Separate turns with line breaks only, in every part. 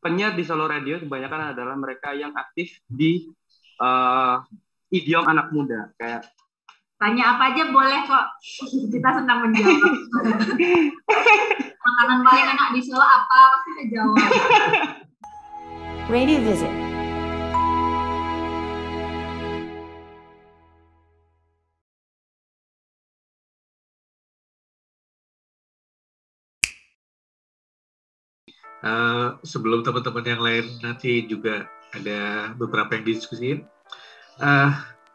penyiar di Solo Radio kebanyakan adalah mereka yang aktif di idiom anak muda. Kayak
tanya apa aja boleh kok, kita senang menjawab. Makanan paling enak di Solo apa? Pasti kita jawab.
Radio Visit.
Sebelum teman-teman yang lain nanti juga ada beberapa yang didiskusiin,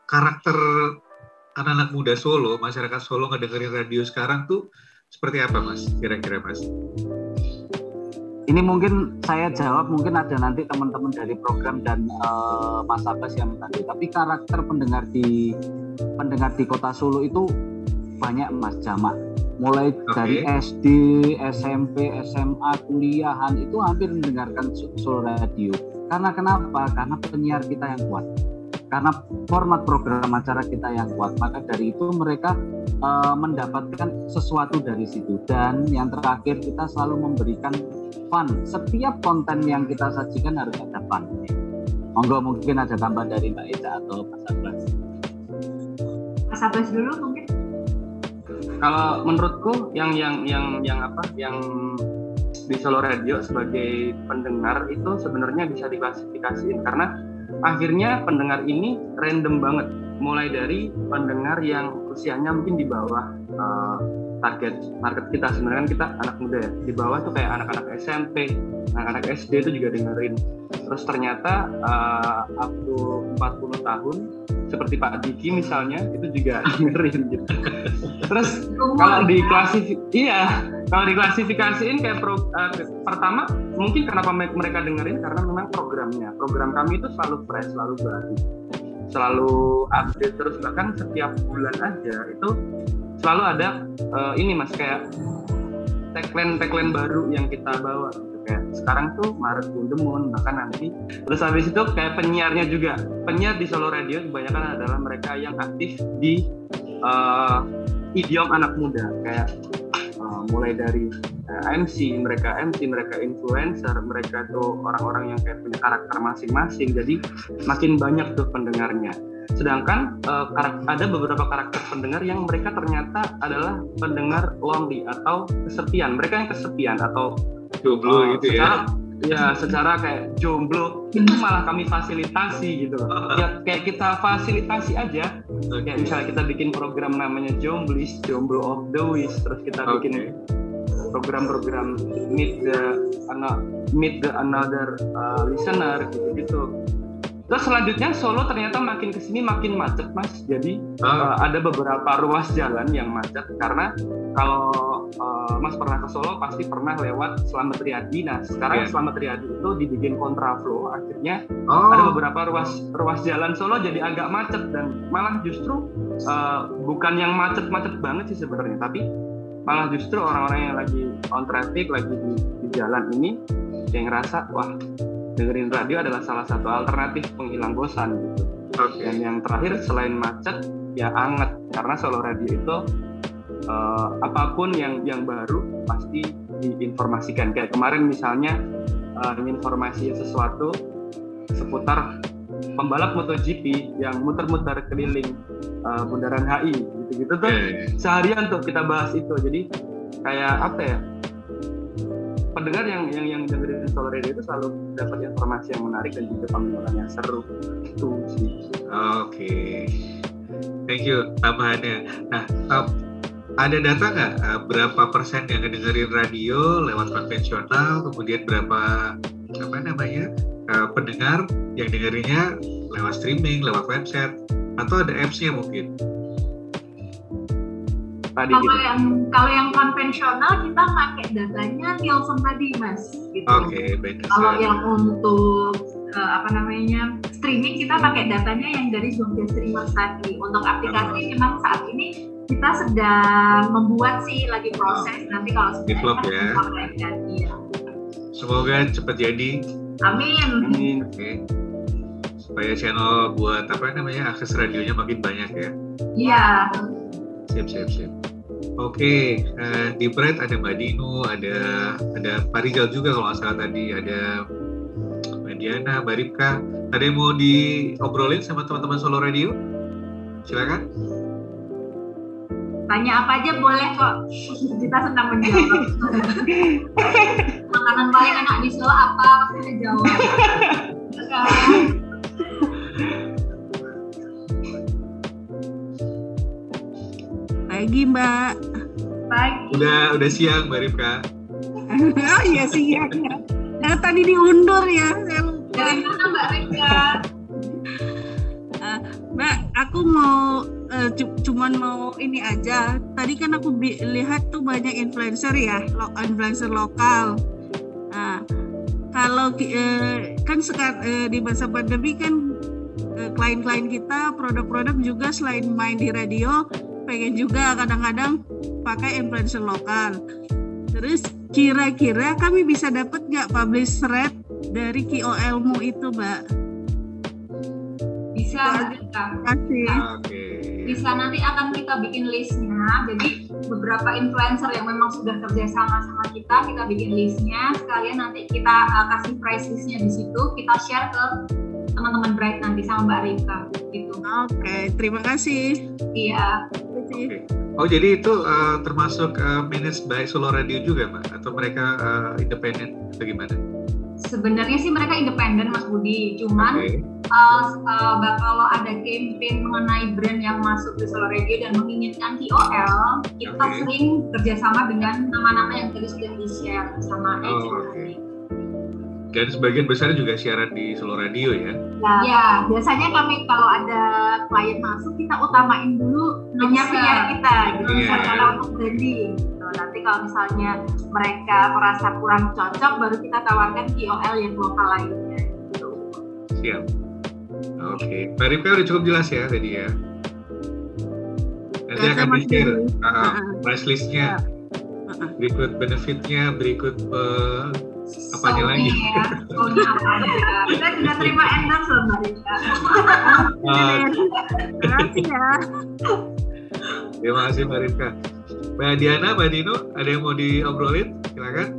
karakter anak-anak muda Solo, masyarakat Solo ngedengerin radio sekarang tuh seperti apa, Mas? Kira-kira, Mas?
Ini mungkin saya jawab, mungkin ada nanti teman-teman dari program dan Mas Abbas yang tadi. Tapi karakter pendengar di Kota Solo itu banyak, Mas, jamak. Mulai dari SD, SMP, SMA, kuliahan itu hampir mendengarkan Solo Radio. Karena kenapa? Karena penyiar kita yang kuat. Karena format program acara kita yang kuat. Maka dari itu mereka mendapatkan sesuatu dari situ. Dan yang terakhir, kita selalu memberikan fun. Setiap konten yang kita sajikan harus ada fun. Monggo, mungkin ada tambahan dari Mbak Eda atau Mas Abbas.
Mas Abbas dulu mungkin.
Kalau menurutku yang di Solo Radio sebagai pendengar itu sebenarnya bisa diklasifikasiin karena akhirnya pendengar ini random banget, mulai dari pendengar yang usianya mungkin di bawah target market kita. Sebenarnya kan kita anak muda ya, di bawah tuh kayak anak-anak SMP, anak-anak SD itu juga dengerin. Terus ternyata up to 40 tahun seperti Pak Diki misalnya itu juga dengerin gitu. Terus kalau diklasifikasiin kayak pertama mungkin kenapa mereka dengerin karena memang program kami itu selalu fresh, selalu baru, selalu update terus, bahkan setiap bulan aja itu selalu ada ini Mas, kayak tagline baru yang kita bawa gitu. Kayak sekarang tuh Maret to the Moon, bahkan nanti terus habis itu kayak penyiarnya juga, penyiar di Solo Radio kebanyakan adalah mereka yang aktif di idiom anak muda, kayak mulai dari MC, mereka influencer, mereka tuh orang-orang yang kayak punya karakter masing-masing, jadi makin banyak tuh pendengarnya. Sedangkan ada beberapa karakter pendengar yang mereka ternyata adalah pendengar lonely atau kesepian, mereka yang kesepian atau
jomblo gitu
secara kayak jomblo itu malah kami fasilitasi gitu loh. Ya, kayak kita fasilitasi aja. Kayak misalnya kita bikin program namanya Jomblis, Jomblo of the Wish, terus kita bikin program-program meet the another listener gitu. Terus selanjutnya Solo ternyata makin kesini makin macet, Mas. Jadi ada beberapa ruas jalan yang macet karena kalau Mas pernah ke Solo pasti pernah lewat Slamet Riyadi. Nah sekarang Slamet Riyadi itu dibikin kontraflow, akhirnya ada beberapa ruas jalan Solo jadi agak macet, dan malah justru bukan yang macet-macet banget sih sebenarnya, tapi malah justru orang-orang yang lagi on traffic, lagi di jalan ini yang ngerasa wah, dengerin radio adalah salah satu alternatif penghilang bosan gitu. Dan yang terakhir selain macet ya anget, karena Solo Radio itu apapun yang baru pasti diinformasikan. Kayak kemarin misalnya informasi sesuatu seputar pembalap MotoGP yang muter-muter keliling Bundaran HI gitu-gitu tuh seharian tuh kita bahas itu. Jadi kayak apa ya, pendengar yang dengerin Solo Radio itu selalu dapat informasi yang menarik dan juga pembicaraan yang seru itu sih.
Thank you tambahannya. Nah, ada data nggak berapa persen yang dengerin radio lewat konvensional, kemudian berapa pendengar yang dengerinnya lewat streaming, lewat website, atau ada apps-nya mungkin?
Kalau yang konvensional kita pakai datanya Nielsen tadi, Mas. Gitu. Kalau yang untuk streaming kita pakai datanya yang dari Zombie Streamers tadi. Untuk aplikasi memang saat ini kita sedang membuat sih, lagi proses. Nanti kalau sudah
ya. Semoga cepat jadi.
Amin.
Supaya channel buat akses radionya makin banyak ya.
Iya.
Siap. Di Bright ada Mbak Dino, ada Pak Rizal juga kalau nggak salah tadi, ada Diana, Mbak Ripka, ada yang mau diobrolin sama teman-teman Solo Radio? Silakan.
Tanya apa aja boleh kok, kita senang menjawab. Makanan paling enak di Solo apa? Pasti jawab.
Pagi Mbak.
Pagi.
Udah siang Mbak Ripka.
Oh iya siang ya. Tadi diundur ya.
Dari mana Mbak Ripka?
Mbak, aku mau cuman mau ini aja. Tadi kan aku lihat tuh banyak influencer ya, influencer lokal. Nah, kalau kan sekarang di masa pandemi kan klien-klien kita, produk-produk juga selain main di radio, pengen juga kadang-kadang pakai influencer lokal. Terus kira-kira kami bisa dapat nggak publish rate dari KOL-mu itu, Mbak?
Bisa, bisa nanti akan kita bikin listnya. Jadi beberapa influencer yang memang sudah kerja sama kita bikin listnya. Sekalian nanti kita kasih price listnya di situ. Kita share ke teman-teman Bright nanti sama Mbak Rika gitu.
Oke, terima kasih.
Iya.
Okay. Oh jadi itu termasuk managed by Solo Radio juga Mbak? Atau mereka independen atau gimana?
Sebenarnya sih mereka independen Mas Budi, cuman kalau ada campaign mengenai brand yang masuk di Solo Radio dan menginginkan KOL, kita sering kerjasama dengan nama-nama yang tadi sudah di-share sama agency.
Dan sebagian besar juga siaran di Solo Radio ya?
Ya, biasanya kami kalau ada klien masuk, kita utamain dulu penyiar kita, gitu, misalnya untuk branding. Nanti kalau misalnya mereka merasa kurang cocok, baru kita tawarkan KOL yang lokal lainnya. Gitu.
Siap. Oke, Mbak Ripka udah cukup jelas ya tadi ya? Nanti akan di-share price list-nya, berikut benefit-nya, berikut apanya lagi?
Ya. Kita sudah terima endorse loh Mbak Ripka.
Terima kasih ya.
Terima kasih Mbak Ripka. Mbak Diana, Mbak Dino, ada yang mau diobrolin? Silakan.